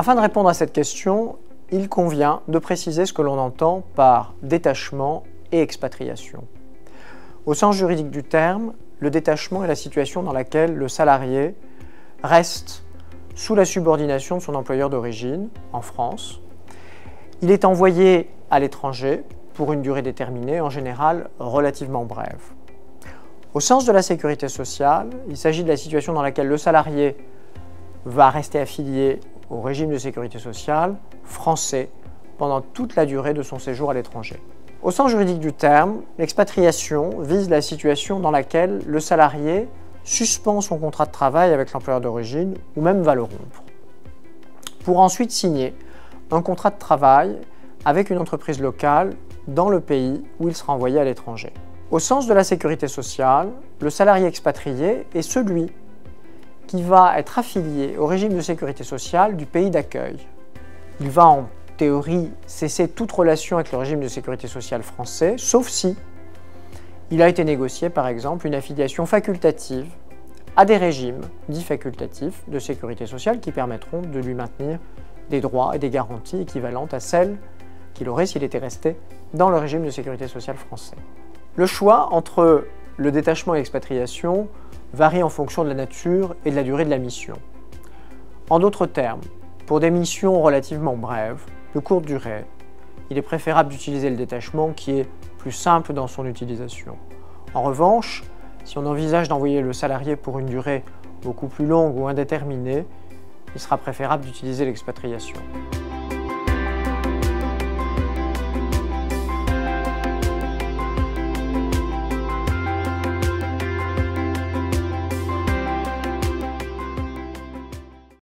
Afin de répondre à cette question, il convient de préciser ce que l'on entend par détachement et expatriation. Au sens juridique du terme, le détachement est la situation dans laquelle le salarié reste sous la subordination de son employeur d'origine, en France. Il est envoyé à l'étranger pour une durée déterminée, en général relativement brève. Au sens de la sécurité sociale, il s'agit de la situation dans laquelle le salarié va rester affilié au régime de sécurité sociale français pendant toute la durée de son séjour à l'étranger. Au sens juridique du terme, l'expatriation vise la situation dans laquelle le salarié suspend son contrat de travail avec l'employeur d'origine ou même va le rompre, pour ensuite signer un contrat de travail avec une entreprise locale dans le pays où il sera envoyé à l'étranger. Au sens de la sécurité sociale, le salarié expatrié est celui qui va être affilié au régime de sécurité sociale du pays d'accueil. Il va en théorie cesser toute relation avec le régime de sécurité sociale français, sauf si il a été négocié par exemple une affiliation facultative à des régimes dits facultatifs de sécurité sociale qui permettront de lui maintenir des droits et des garanties équivalentes à celles qu'il aurait s'il était resté dans le régime de sécurité sociale français. Le choix entre le détachement et l'expatriation varie en fonction de la nature et de la durée de la mission. En d'autres termes, pour des missions relativement brèves, de courte durée, il est préférable d'utiliser le détachement qui est plus simple dans son utilisation. En revanche, si on envisage d'envoyer le salarié pour une durée beaucoup plus longue ou indéterminée, il sera préférable d'utiliser l'expatriation.